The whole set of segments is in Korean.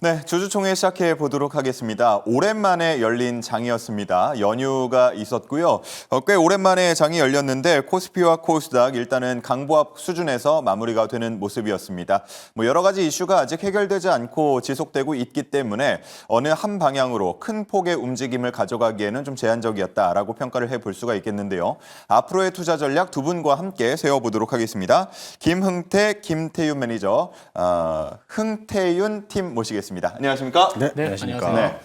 네, 주주총회 시작해 보도록 하겠습니다. 오랜만에 열린 장이었습니다. 연휴가 있었고요. 꽤 오랜만에 장이 열렸는데 코스피와 코스닥 일단은 강보합 수준에서 마무리가 되는 모습이었습니다. 여러 가지 이슈가 아직 해결되지 않고 지속되고 있기 때문에 어느 한 방향으로 큰 폭의 움직임을 가져가기에는 좀 제한적이었다라고 평가를 해볼 수가 있겠는데요. 앞으로의 투자 전략 두 분과 함께 세워보도록 하겠습니다. 김흥태, 김태윤 매니저, 흥태윤 팀 모시겠습니다. 안녕하십니까? 네, 안녕하십니까? 네.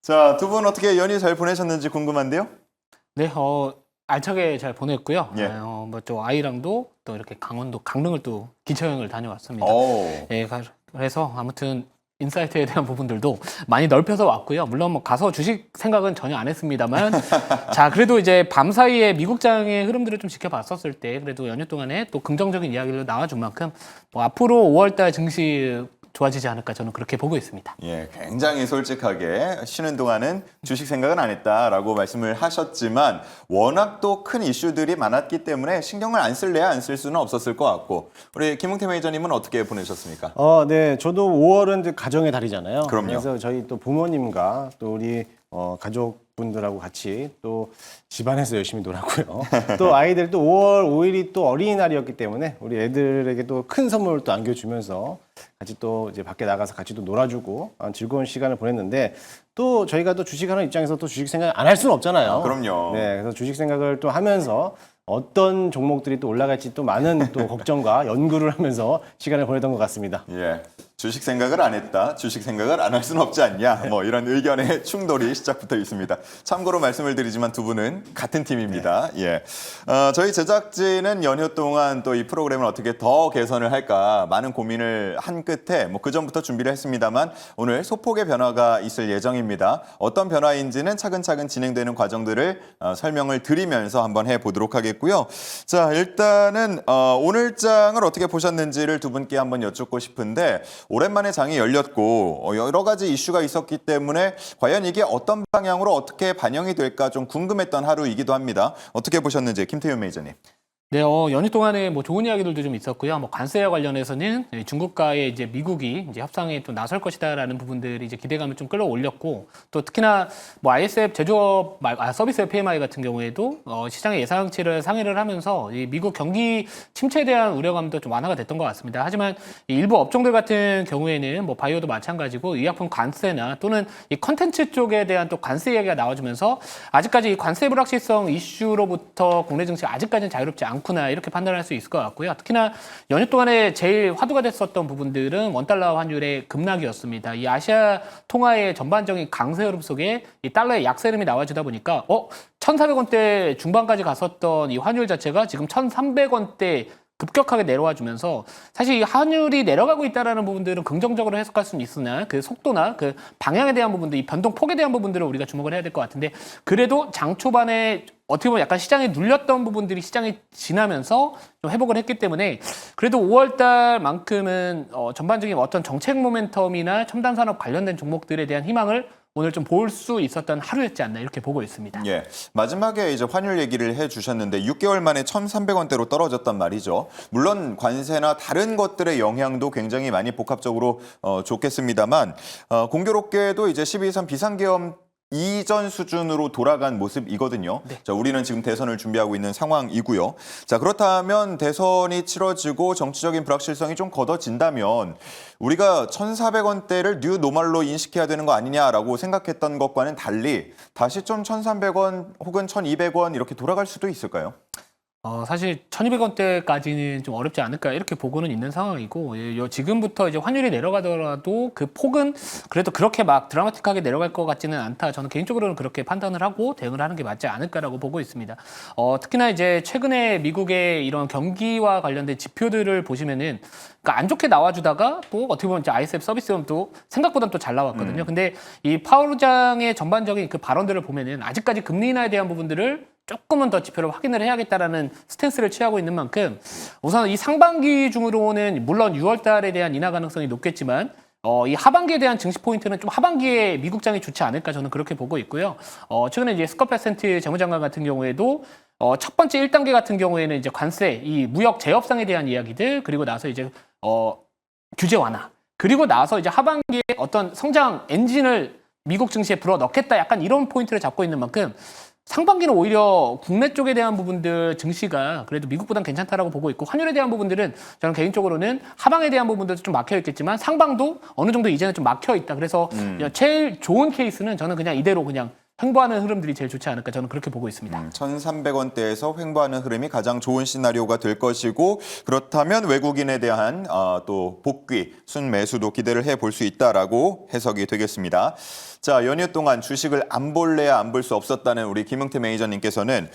자, 두 분 어떻게 연휴 잘 보내셨는지 궁금한데요? 네, 알차게 잘 보냈고요. 예. 또 아이랑도 또 이렇게 강릉을 또 기차여행을 다녀왔습니다. 오. 예, 그래서 아무튼 인사이트에 대한 부분들도 많이 넓혀서 왔고요. 물론 가서 주식 생각은 전혀 안 했습니다만, 자, 그래도 이제 밤 사이에 미국장의 흐름들을 좀 지켜봤었을 때, 그래도 연휴 동안에 또 긍정적인 이야기를 나와준 만큼, 앞으로 5월달 증시 좋아지지 않을까 저는 그렇게 보고 있습니다. 예, 굉장히 솔직하게 쉬는 동안은 주식 생각은 안 했다라고 말씀을 하셨지만 워낙 또 큰 이슈들이 많았기 때문에 신경을 안 쓸래야 안 쓸 수는 없었을 것 같고 우리 김흥태 매니저님은 어떻게 보내셨습니까? 네, 저도 5월은 이제 가정의 달이잖아요. 그럼요. 그래서 저희 또 부모님과 또 우리 가족분들하고 같이 또 집안에서 열심히 놀았고요. 또 아이들 또 5월 5일이 또 어린이날이었기 때문에 우리 애들에게 또 큰 선물을 또 안겨주면서 같이 또 이제 밖에 나가서 같이 또 놀아주고 즐거운 시간을 보냈는데 또 저희가 또 주식하는 입장에서 또 주식 생각 안 할 수는 없잖아요. 그럼요. 네, 그래서 주식 생각을 또 하면서 어떤 종목들이 또 올라갈지 또 많은 또 걱정과 연구를 하면서 시간을 보내던 것 같습니다. 예, 주식 생각을 안 했다, 주식 생각을 안 할 수는 없지 않냐, 이런 의견의 충돌이 시작부터 있습니다. 참고로 말씀을 드리지만 두 분은 같은 팀입니다. 예, 저희 제작진은 연휴 동안 또 이 프로그램을 어떻게 더 개선을 할까 많은 고민을 한 끝에 그 전부터 준비를 했습니다만 오늘 소폭의 변화가 있을 예정입니다. 어떤 변화인지는 차근차근 진행되는 과정들을 설명을 드리면서 한번 해보도록 하겠고요. 자, 일단은 오늘 장을 어떻게 보셨는지를 두 분께 한번 여쭙고 싶은데 오랜만에 장이 열렸고 여러 가지 이슈가 있었기 때문에 과연 이게 어떤 방향으로 어떻게 반영이 될까 좀 궁금했던 하루이기도 합니다. 어떻게 보셨는지 김태윤 매니저님. 네, 연휴 동안에 좋은 이야기들도 좀 있었고요. 관세와 관련해서는 중국과의 이제 미국이 이제 협상에 또 나설 것이다라는 부분들이 이제 기대감을 좀 끌어올렸고 또 특히나 ISF 제조업 서비스 PMI 같은 경우에도 시장의 예상치를 상회를 하면서 이 미국 경기 침체에 대한 우려감도 좀 완화가 됐던 것 같습니다. 하지만 일부 업종들 같은 경우에는 바이오도 마찬가지고 의약품 관세나 또는 이 컨텐츠 쪽에 대한 또 관세 이야기가 나와주면서 아직까지 이 관세 불확실성 이슈로부터 국내 증시가 아직까지는 자유롭지 않구나 이렇게 판단할 수 있을 것 같고요. 특히나 연휴 동안에 제일 화두가 됐었던 부분들은 원달러 환율의 급락이었습니다. 이 아시아 통화의 전반적인 강세 흐름 속에 이 달러의 약세 흐름이 나와주다 보니까 1,400원대 중반까지 갔었던 이 환율 자체가 지금 1,300원대 급격하게 내려와 주면서 사실 이 환율이 내려가고 있다는 부분들은 긍정적으로 해석할 수는 있으나 그 속도나 그 방향에 대한 부분들, 이 변동 폭에 대한 부분들을 우리가 주목을 해야 될 것 같은데 그래도 장 초반에 어떻게 보면 약간 시장에 눌렸던 부분들이 시장이 지나면서 좀 회복을 했기 때문에 그래도 5월달만큼은 전반적인 어떤 정책 모멘텀이나 첨단 산업 관련된 종목들에 대한 희망을 오늘 좀 볼 수 있었던 하루였지 않나 이렇게 보고 있습니다. 예, 마지막에 이제 환율 얘기를 해주셨는데 6개월 만에 1,300원대로 떨어졌단 말이죠. 물론 관세나 다른 것들의 영향도 굉장히 많이 복합적으로 좋겠습니다만 공교롭게도 이제 12.3 비상계엄 이전 수준으로 돌아간 모습이거든요. 네. 자, 우리는 지금 대선을 준비하고 있는 상황이고요. 자, 그렇다면 대선이 치러지고 정치적인 불확실성이 좀 걷어진다면 우리가 1,400원대를 뉴 노멀로 인식해야 되는 거 아니냐라고 생각했던 것과는 달리 다시 좀 1,300원 혹은 1,200원 이렇게 돌아갈 수도 있을까요? 사실 1,200원대까지는 좀 어렵지 않을까 이렇게 보고는 있는 상황이고 지금부터 이제 환율이 내려가더라도 그 폭은 그래도 그렇게 막 드라마틱하게 내려갈 것 같지는 않다. 저는 개인적으로는 그렇게 판단을 하고 대응을 하는 게 맞지 않을까라고 보고 있습니다. 특히나 이제 최근에 미국의 이런 경기와 관련된 지표들을 보시면은 그러니까 안 좋게 나와주다가 또 어떻게 보면 이제 ISF 서비스도 생각보다 또 잘 나왔거든요. 근데 이 파월 의장의 전반적인 그 발언들을 보면은 아직까지 금리 인하에 대한 부분들을 조금은 더 지표를 확인을 해야겠다라는 스탠스를 취하고 있는 만큼 우선 이 상반기 중으로는 물론 6월 달에 대한 인하 가능성이 높겠지만 이 하반기에 대한 증시 포인트는 좀 하반기에 미국장이 좋지 않을까 저는 그렇게 보고 있고요. 최근에 이제 스콧 베센트 재무장관 같은 경우에도 첫 번째 1단계 같은 경우에는 이제 관세, 이 무역 제협상에 대한 이야기들 그리고 나서 이제 규제 완화 그리고 나서 이제 하반기에 어떤 성장 엔진을 미국 증시에 불어 넣겠다 약간 이런 포인트를 잡고 있는 만큼 상반기는 오히려 국내 쪽에 대한 부분들 증시가 그래도 미국보다는 괜찮다라고 보고 있고 환율에 대한 부분들은 저는 개인적으로는 하방에 대한 부분들도 좀 막혀 있겠지만 상방도 어느 정도 이제는 좀 막혀 있다. 그래서 제일 좋은 케이스는 저는 그냥 이대로 그냥 횡보하는 흐름들이 제일 좋지 않을까 저는 그렇게 보고 있습니다. 1,300원대에서 횡보하는 흐름이 가장 좋은 시나리오가 될 것이고 그렇다면 외국인에 대한 또 복귀, 순매수도 기대를 해볼 수 있다라고 해석이 되겠습니다. 자, 연휴 동안 주식을 안 볼래야 안 볼 수 없었다는 우리 김흥태 매니저님께서는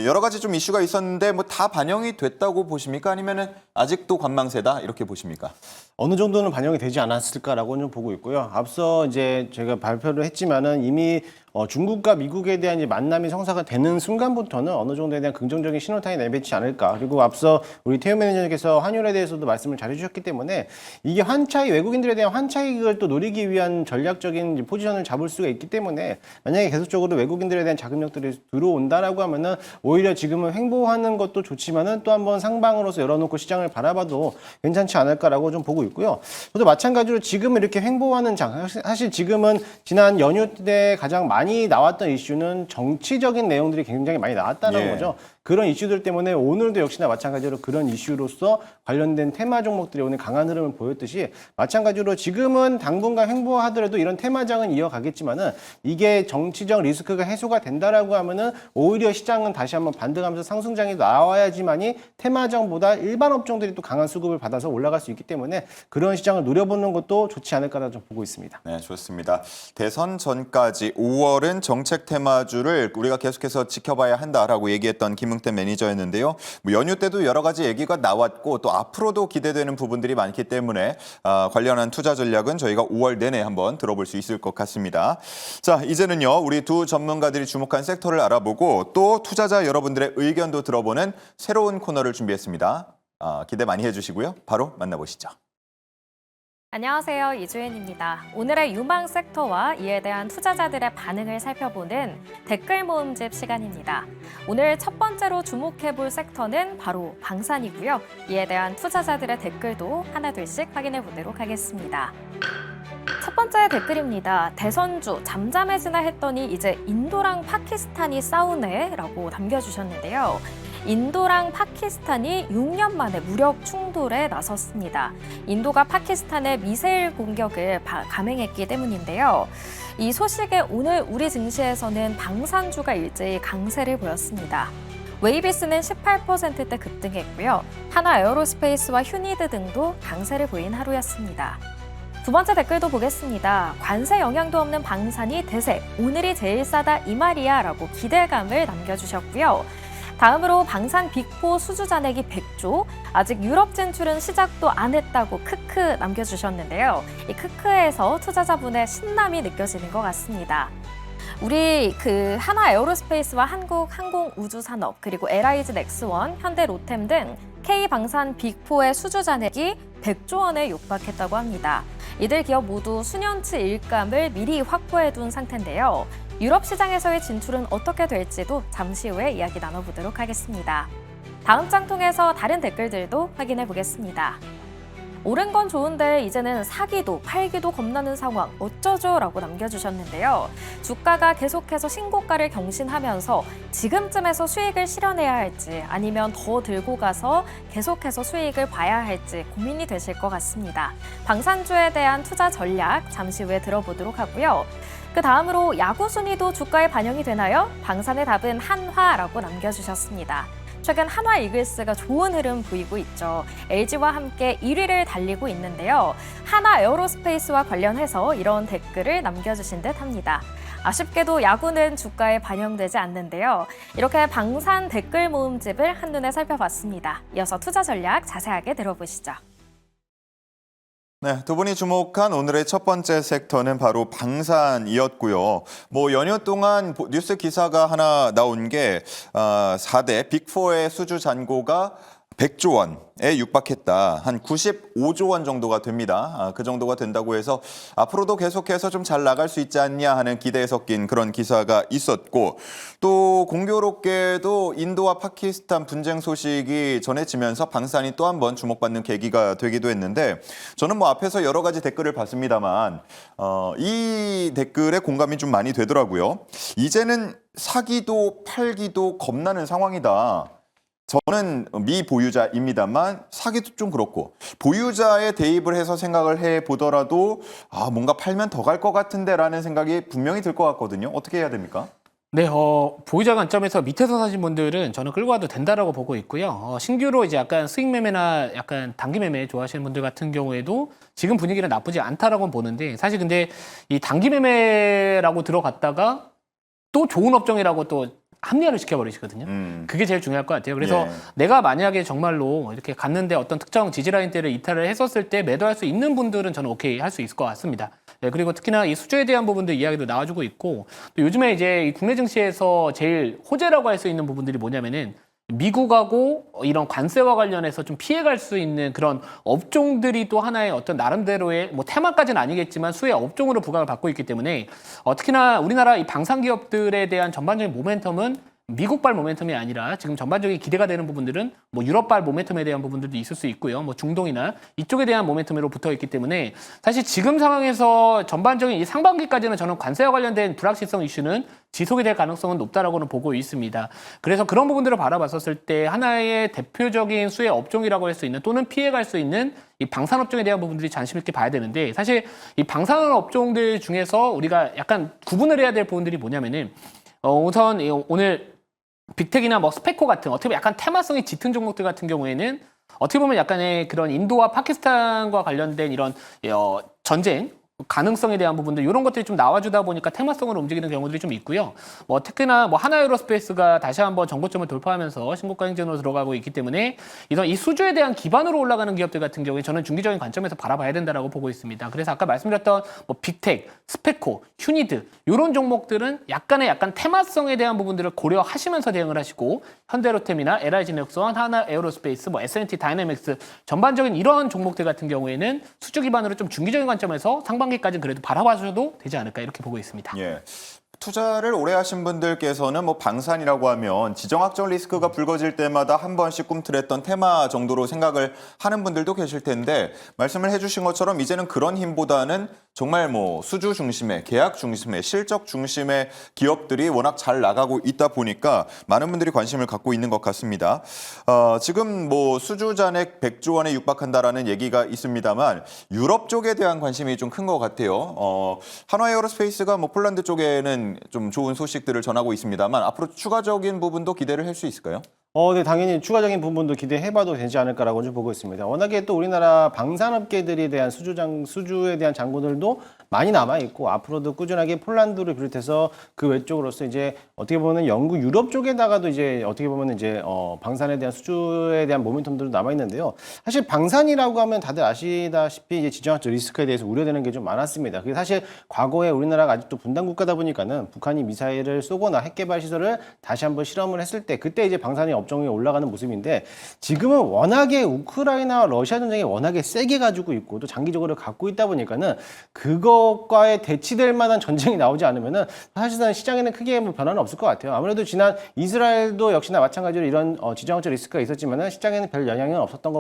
여러 가지 좀 이슈가 있었는데 뭐 다 반영이 됐다고 보십니까? 아니면은 아직도 관망세다 이렇게 보십니까? 어느 정도는 반영이 되지 않았을까라고 좀 보고 있고요. 앞서 이제 제가 발표를 했지만은 이미 중국과 미국에 대한 이제 만남이 성사가 되는 순간부터는 어느 정도에 대한 긍정적인 신호탄이 내뱉지 않을까. 그리고 앞서 우리 태우 매니저님께서 환율에 대해서도 말씀을 잘 해주셨기 때문에 이게 환차익, 외국인들에 대한 환차익을 또 노리기 위한 전략적인 이제 포지션을 잡을 수가 있기 때문에 만약에 계속적으로 외국인들에 대한 자금력들이 들어온다라고 하면은 오히려 지금은 횡보하는 것도 좋지만은 또 한번 상방으로서 열어놓고 시장을 바라봐도 괜찮지 않을까라고 좀 보고 있고요. 저도 마찬가지로 지금 이렇게 횡보하는 장, 사실 지금은 지난 연휴 때 가장 많이 나왔던 이슈는 정치적인 내용들이 굉장히 많이 나왔다는 거죠. 그런 이슈들 때문에 오늘도 역시나 마찬가지로 그런 이슈로서 관련된 테마 종목들이 오늘 강한 흐름을 보였듯이 마찬가지로 지금은 당분간 횡보하더라도 이런 테마장은 이어가겠지만은 이게 정치적 리스크가 해소가 된다라고 하면은 오히려 시장은 다시 한번 반등하면서 상승장이 나와야지만이 테마장보다 일반 업종들이 또 강한 수급을 받아서 올라갈 수 있기 때문에 그런 시장을 노려보는 것도 좋지 않을까라고 좀 보고 있습니다. 네, 좋습니다. 대선 전까지 5월은 정책 테마주를 우리가 계속해서 지켜봐야 한다라고 얘기했던 김흥태 매니저였는데요. 뭐 연휴 때도 여러 가지 얘기가 나왔고 또 앞으로도 기대되는 부분들이 많기 때문에 관련한 투자 전략은 저희가 5월 내내 한번 들어볼 수 있을 것 같습니다. 자, 이제는요. 우리 두 전문가들이 주목한 섹터를 알아보고 또 투자자 여러분들의 의견도 들어보는 새로운 코너를 준비했습니다. 기대 많이 해주시고요. 바로 만나보시죠. 안녕하세요. 이주연입니다. 오늘의 유망 섹터와 이에 대한 투자자들의 반응을 살펴보는 댓글 모음집 시간입니다. 오늘 첫 번째로 주목해볼 섹터는 바로 방산이고요. 이에 대한 투자자들의 댓글도 하나둘씩 확인해 보도록 하겠습니다. 첫 번째 댓글입니다. 대선주 잠잠해지나 했더니 이제 인도랑 파키스탄이 싸우네 라고 남겨주셨는데요. 인도랑 파키스탄이 6년 만에 무력 충돌에 나섰습니다. 인도가 파키스탄의 미사일 공격을 감행했기 때문인데요. 이 소식에 오늘 우리 증시에서는 방산주가 일제히 강세를 보였습니다. 웨이비스는 18%대 급등했고요. 하나 에어로스페이스와 휴니드 등도 강세를 보인 하루였습니다. 두 번째 댓글도 보겠습니다. 관세 영향도 없는 방산이 대세, 오늘이 제일 싸다 이 말이야 라고 기대감을 남겨주셨고요. 다음으로 방산 빅4 수주 잔액이 100조, 아직 유럽 진출은 시작도 안 했다고 크크 남겨주셨는데요. 이 크크에서 투자자분의 신남이 느껴지는 것 같습니다. 우리 하나 에어로스페이스와 한국항공우주산업 그리고 LIG 넥스원, 현대 로템 등 K방산 빅4의 수주 잔액이 100조 원에 육박했다고 합니다. 이들 기업 모두 수년치 일감을 미리 확보해둔 상태인데요. 유럽 시장에서의 진출은 어떻게 될지도 잠시 후에 이야기 나눠보도록 하겠습니다. 다음 장 통해서 다른 댓글들도 확인해 보겠습니다. 오른 건 좋은데 이제는 사기도 팔기도 겁나는 상황 어쩌죠? 라고 남겨주셨는데요. 주가가 계속해서 신고가를 경신하면서 지금쯤에서 수익을 실현해야 할지 아니면 더 들고 가서 계속해서 수익을 봐야 할지 고민이 되실 것 같습니다. 방산주에 대한 투자 전략 잠시 후에 들어보도록 하고요. 그 다음으로 야구 순위도 주가에 반영이 되나요? 방산의 답은 한화라고 남겨주셨습니다. 최근 한화 이글스가 좋은 흐름 보이고 있죠. LG와 함께 1위를 달리고 있는데요. 하나 에어로스페이스와 관련해서 이런 댓글을 남겨주신 듯 합니다. 아쉽게도 야구는 주가에 반영되지 않는데요. 이렇게 방산 댓글 모음집을 한눈에 살펴봤습니다. 이어서 투자 전략 자세하게 들어보시죠. 네, 두 분이 주목한 오늘의 첫 번째 섹터는 바로 방산이었고요. 뭐 연휴 동안 뉴스 기사가 하나 나온 게 4대 빅4의 수주 잔고가 100조 원에 육박했다. 한 95조 원 정도가 됩니다. 그 정도가 된다고 해서 앞으로도 계속해서 좀 잘 나갈 수 있지 않냐 하는 기대에 섞인 그런 기사가 있었고, 또 공교롭게도 인도와 파키스탄 분쟁 소식이 전해지면서 방산이 또 한 번 주목받는 계기가 되기도 했는데, 저는 뭐 앞에서 여러 가지 댓글을 봤습니다만 이 댓글에 공감이 좀 많이 되더라고요. 이제는 사기도 팔기도 겁나는 상황이다. 저는 미보유자입니다만 사기도 좀 그렇고, 보유자에 대입을 해서 생각을 해보더라도 뭔가 팔면 더 갈 것 같은데 라는 생각이 분명히 들 것 같거든요. 어떻게 해야 됩니까? 네, 보유자 관점에서 밑에서 사신 분들은 저는 끌고 와도 된다라고 보고 있고요. 신규로 이제 약간 수익 매매나 약간 단기 매매 좋아하시는 분들 같은 경우에도 지금 분위기는 나쁘지 않다라고 보는데, 사실 근데 이 단기 매매라고 들어갔다가 또 좋은 업종이라고 또 합리화를 시켜버리시거든요. 그게 제일 중요할 것 같아요. 그래서 예. 내가 만약에 정말로 이렇게 갔는데 어떤 특정 지지라인대를 이탈을 했었을 때 매도할 수 있는 분들은 저는 오케이 할 수 있을 것 같습니다. 네, 그리고 특히나 이 수주에 대한 부분들 이야기도 나와주고 있고, 또 요즘에 이제 이 국내 증시에서 제일 호재라고 할 수 있는 부분들이 뭐냐면은 미국하고 이런 관세와 관련해서 좀 피해갈 수 있는 그런 업종들이 또 하나의 어떤 나름대로의 뭐 테마까지는 아니겠지만 수혜 업종으로 부각을 받고 있기 때문에 특히나 우리나라 이 방산 기업들에 대한 전반적인 모멘텀은 미국발 모멘텀이 아니라 지금 전반적인 기대가 되는 부분들은 뭐 유럽발 모멘텀에 대한 부분들도 있을 수 있고요. 뭐 중동이나 이쪽에 대한 모멘텀으로 붙어 있기 때문에 사실 지금 상황에서 전반적인 이 상반기까지는 저는 관세와 관련된 불확실성 이슈는 지속이 될 가능성은 높다라고는 보고 있습니다. 그래서 그런 부분들을 바라봤었을 때 하나의 대표적인 수혜 업종이라고 할 수 있는, 또는 피해갈 수 있는 이 방산 업종에 대한 부분들이 관심 있게 봐야 되는데, 사실 이 방산 업종들 중에서 우리가 약간 구분을 해야 될 부분들이 뭐냐면은 우선 오늘 빅텍이나 뭐 스페코 같은 어떻게 보면 약간 테마성이 짙은 종목들 같은 경우에는 어떻게 보면 약간의 그런 인도와 파키스탄과 관련된 이런 전쟁 가능성에 대한 부분들, 이런 것들이 좀 나와주다 보니까 테마성으로 움직이는 경우들이 좀 있고요. 뭐 특히나 뭐 하나에어로스페이스가 다시 한번 정고점을 돌파하면서 신고가 행진으로 들어가고 있기 때문에 이 수주에 대한 기반으로 올라가는 기업들 같은 경우에 저는 중기적인 관점에서 바라봐야 된다라고 보고 있습니다. 그래서 아까 말씀드렸던 뭐 빅텍, 스페코, 휴니드 이런 종목들은 약간 테마성에 대한 부분들을 고려하시면서 대응을 하시고, 현대로템이나 LI진엑스원, 하나에어로스페이스, 뭐 S&T 다이내믹스 전반적인 이런 종목들 같은 경우에는 수주 기반으로 좀 중기적인 관점에서 상반기까지는 그래도 바라봐줘도 되지 않을까 이렇게 보고 있습니다. 예. 투자를 오래 하신 분들께서는 뭐 방산이라고 하면 지정학적 리스크가 불거질 때마다 한 번씩 꿈틀했던 테마 정도로 생각을 하는 분들도 계실 텐데, 말씀을 해주신 것처럼 이제는 그런 힘보다는 정말 뭐 수주 중심의, 계약 중심의, 실적 중심의 기업들이 워낙 잘 나가고 있다 보니까 많은 분들이 관심을 갖고 있는 것 같습니다. 지금 뭐 수주 잔액 100조 원에 육박한다라는 얘기가 있습니다만 유럽 쪽에 대한 관심이 좀 큰 것 같아요. 한화에어로스페이스가 뭐 폴란드 쪽에는 좀 좋은 소식들을 전하고 있습니다만 앞으로 추가적인 부분도 기대를 할 수 있을까요? 네, 당연히 추가적인 부분도 기대해봐도 되지 않을까라고 좀 보고 있습니다. 워낙에 또 우리나라 방산업계들에 대한 수주에 대한 장고들도 많이 남아있고, 앞으로도 꾸준하게 폴란드를 비롯해서 그 외쪽으로서 이제 어떻게 보면 영국, 유럽 쪽에다가도 이제 어떻게 보면 이제 방산에 대한 수주에 대한 모멘텀들도 남아있는데요. 사실 방산이라고 하면 다들 아시다시피 이제 지정학적 리스크에 대해서 우려되는 게 좀 많았습니다. 그게 사실 과거에 우리나라가 아직도 분단 국가다 보니까는 북한이 미사일을 쏘거나 핵 개발 시설을 다시 한번 실험을 했을 때 그때 이제 방산이 업종이 올라가는 모습인데, 지금은 워낙에 우크라이나 러시아 전쟁이 워낙에 세게 가지고 있고 또 장기적으로 갖고 있다 보니까는 그것과의 대치될 만한 전쟁이 나오지 않으면은 사실상 시장에는 크게 뭐 변화는 없을 것 같아요. 아무래도 지난 이스라엘도 역시나 마찬가지로 이런 지정학적 리스크가 있었지만은 시장에는 별 영향은 없었던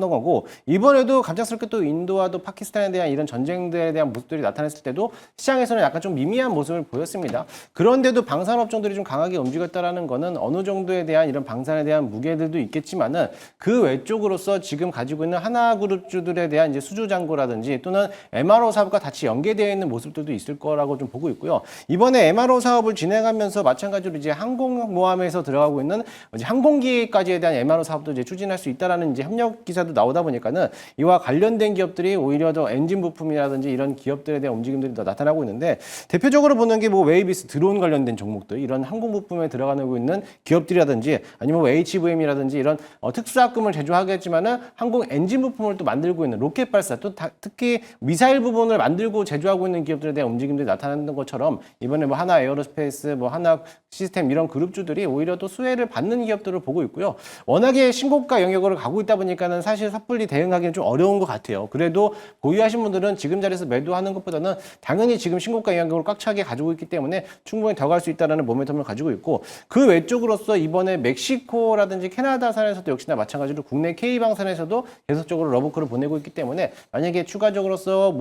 거고 이번에도 갑작스럽게 또 인도와 또 파키스탄에 대한 이런 전쟁들에 대한 모습들이 나타났을 때도 시장에서는 약간 좀 미미한 모습을 보였습니다. 그런데도 방산업종들이 좀 강하게 움직였다라는 거는 어느 정도에 대한 이런 방산에 대한 무게들도 있겠지만은 그 외쪽으로서 지금 가지고 있는 하나그룹주들에 대한 이제 수주 잔고라든지 또는 MRO 사업과 같이 연계되어 있는 모습들도 있을 거라고 좀 보고 있고요. 이번에 MRO 사업을 진행하면서 마찬가지로 이제 항공모함에서 들어가고 있는 이제 항공기까지에 대한 MRO 사업도 이제 추진할 수 있다라는 이제 협력 기사도 나오다 보니까는 이와 관련된 기업들이 오히려 더 엔진 부품이라든지 이런 기업들에 대한 움직임들이 더 나타나고 있는데, 대표적으로 보는 게 뭐 웨이비스 드론 관련된 종목들, 이런 항공 부품에 들어가고 있는 기업들이라든지 아니면 뭐 HVM이라든지 이런 특수화학금을 제조하겠지만은 항공 엔진 부품을 또 만들고 있는 로켓 발사 또 특히 미사일 부분을 만들고 제조하고 있는 기업들에 대한 움직임들이 나타나는 것처럼 이번에 뭐 하나 에어로스페이스, 뭐 하나 시스템 이런 그룹주들이 오히려 또 수혜를 받는 기업들을 보고 있고요. 워낙에 신고가 영역으로 가고 있다 보니까는 사실 섣불리 대응하기는 좀 어려운 것 같아요. 그래도 보유하신 분들은 지금 자리에서 매도하는 것보다는 당연히 지금 신고가 영역을 꽉 차게 가지고 있기 때문에 충분히 더 갈 수 있다는 모멘텀을 가지고 있고 그 외쪽으로서 이번에 멕시코라든지 캐나다산에서도 역시나 마찬가지로 국내 K방산에서도 계속적으로 러브콜을 보내고 있기 때문에 만약에 추가적으로서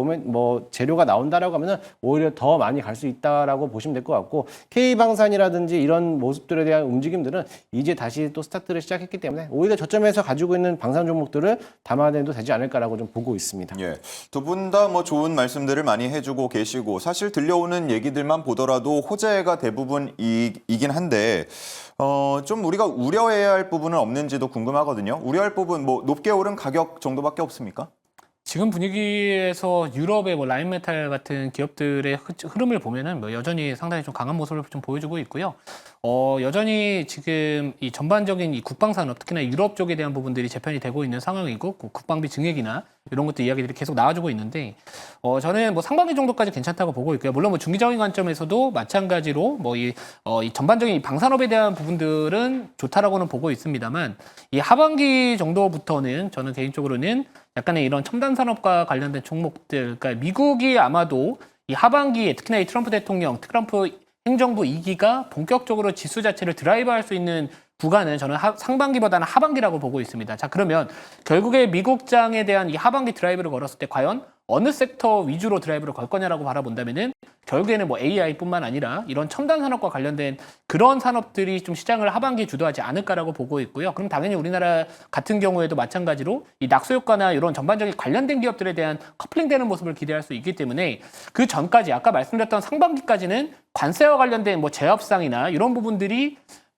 재료가 나온다라고 하면은 오히려 더 많이 갈 수 있다라고 보시면 될 것 같고 K방산이라든지 이런 모습들에 대한 움직임들은 이제 다시 또 스타트를 시작했기 때문에 오히려 저점에서 가지고 있는 방산 종목들을 담아내도 되지 않을까라고 좀 보고 있습니다. 예, 두 분 다 뭐 좋은 말씀들을 많이 해주고 계시고 사실 들려오는 얘기들만 보더라도 호재가 대부분이긴 한데 좀 우리가 우려해야 할 부분은 없는지도 궁금하거든요. 우려할 부분 뭐 높게 오른 가격 정도밖에 없습니까? 지금 분위기에서 유럽의 뭐 라인메탈 같은 기업들의 흐름을 보면은 뭐 여전히 상당히 좀 강한 모습을 좀 보여주고 있고요. 여전히 지금 이 전반적인 이 국방산업, 특히나 유럽 쪽에 대한 부분들이 재편이 되고 있는 상황이고, 국방비 증액이나 이런 것도 이야기들이 계속 나와주고 있는데, 저는 뭐 상반기 정도까지 괜찮다고 보고 있고요. 물론 뭐 중기적인 관점에서도 마찬가지로 뭐 이 전반적인 이 방산업에 대한 부분들은 좋다라고는 보고 있습니다만, 이 하반기 정도부터는 저는 개인적으로는 약간의 이런 첨단 산업과 관련된 종목들, 그러니까 미국이 아마도 이 하반기에 특히나 이 트럼프 대통령, 트럼프 행정부 2기가 본격적으로 지수 자체를 드라이브할 수 있는 구간은 저는 상반기보다는 하반기라고 보고 있습니다. 자, 그러면 결국에 미국장에 대한 이 하반기 드라이브를 걸었을 때 과연 어느 섹터 위주로 드라이브를 걸 거냐라고 바라본다면은 결국에는 뭐 AI뿐만 아니라 이런 첨단 산업과 관련된 그런 산업들이 좀 시장을 하반기에 주도하지 않을까라고 보고 있고요. 그럼 당연히 우리나라 같은 경우에도 마찬가지로 이 낙수 효과나 이런 전반적인 관련된 기업들에 대한 커플링되는 모습을 기대할 수 있기 때문에 그 전까지 아까 말씀드렸던 상반기까지는 관세와 관련된 뭐 재협상이나 이런 부분들이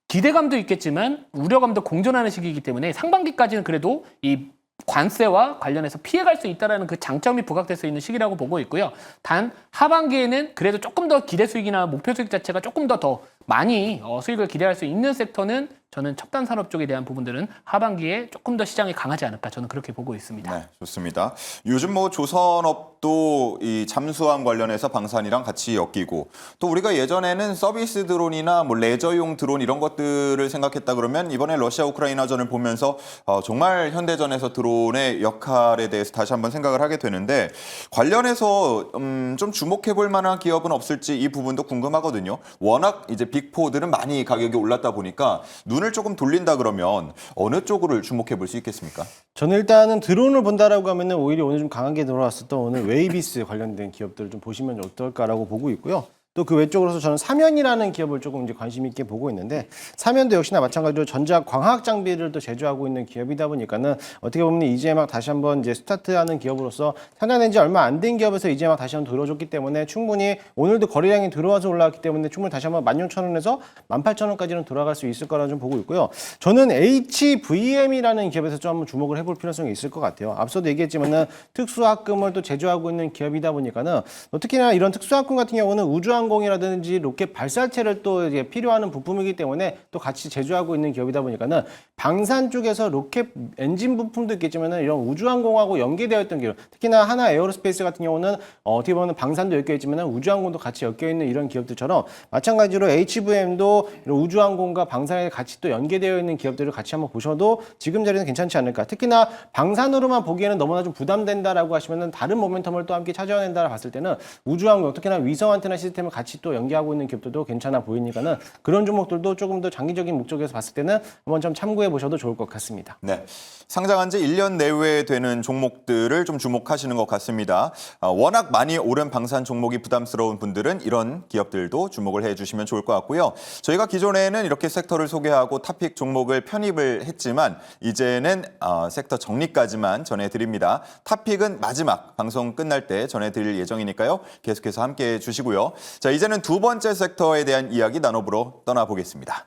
기대감도 있겠지만 우려감도 공존하는 시기이기 때문에 상반기까지는 그래도 이 관세와 관련해서 피해갈 수 있다는 그 장점이 부각될 수 있는 시기라고 보고 있고요. 단 하반기에는 그래도 조금 더 기대 수익이나 목표 수익 자체가 조금 더 많이 수익을 기대할 수 있는 섹터는 저는 첨단 산업 쪽에 대한 부분들은 하반기에 조금 더 시장이 강하지 않을까 저는 그렇게 보고 있습니다. 네, 좋습니다. 요즘 뭐 조선업도 이 잠수함 관련해서 방산이랑 같이 엮이고 또 우리가 예전에는 서비스 드론이나 뭐 레저용 드론 이런 것들을 생각했다 그러면 이번에 러시아 우크라이나전을 보면서 정말 현대전에서 드론의 역할에 대해서 다시 한번 생각을 하게 되는데 관련해서 좀 주목해 볼 만한 기업은 없을지 이 부분도 궁금하거든요. 워낙 이제 빅4들은 많이 가격이 올랐다 보니까 눈을 조금 돌린다 그러면 어느 쪽을 주목해 볼 수 있겠습니까? 저는 일단은 드론을 본다라고 하면은 오히려 오늘 좀 강하게 들어왔었던 오늘 웨이비스 관련된 기업들을 좀 보시면 어떨까라고 보고 있고요. 또 그 외쪽으로서 저는 사면이라는 기업을 조금 이제 관심 있게 보고 있는데 사면도 역시나 마찬가지로 전자 광학 장비를 또 제조하고 있는 기업이다 보니까는 어떻게 보면 이제 막 다시 한번 이제 스타트하는 기업으로서 상장된 지 얼마 안 된 기업에서 이제 막 다시 한번 들어줬기 때문에 충분히 오늘도 거래량이 들어와서 올라왔기 때문에 충분히 다시 한번 16,000원에서 18,000원까지는 돌아갈 수 있을 거라 좀 보고 있고요. 저는 HVM이라는 기업에서 좀 한번 주목을 해볼 필요성이 있을 것 같아요. 앞서도 얘기했지만은 특수화학금을 또 제조하고 있는 기업이다 보니까는 특히나 이런 특수화학금 같은 경우는 우주항공이라든지 로켓 발사체를 또 이제 필요하는 부품이기 때문에 또 같이 제조하고 있는 기업이다 보니까는 방산 쪽에서 로켓 엔진 부품도 있겠지만은 이런 우주항공하고 연계되어 있던 기업, 특히나 하나 에어로스페이스 같은 경우는 어떻게 보면 방산도 엮여 있지만은 우주항공도 같이 엮여 있는 이런 기업들처럼 마찬가지로 HVM도 이런 우주항공과 방산에 같이 또 연계되어 있는 기업들을 같이 한번 보셔도 지금 자리는 괜찮지 않을까. 특히나 방산으로만 보기에는 너무나 좀 부담된다라고 하시면은 다른 모멘텀을 또 함께 찾아낸다라 봤을 때는 우주항공, 특히나 위성 안테나 시스템을 같이 또 연계하고 있는 기업들도 괜찮아 보이니까는 그런 종목들도 조금 더 장기적인 목적에서 봤을 때는 한번 좀 참고해 보셔도 좋을 것 같습니다. 네, 상장한 지 1년 내외에 되는 종목들을 좀 주목하시는 것 같습니다. 워낙 많이 오른 방산 종목이 부담스러운 분들은 이런 기업들도 주목을 해주시면 좋을 것 같고요. 저희가 기존에는 이렇게 섹터를 소개하고 탑픽 종목을 편입을 했지만 이제는 섹터 정리까지만 전해드립니다. 탑픽은 마지막 방송 끝날 때 전해드릴 예정이니까요. 계속해서 함께해 주시고요. 자, 이제는 두 번째 섹터에 대한 이야기 나눠보러 떠나보겠습니다.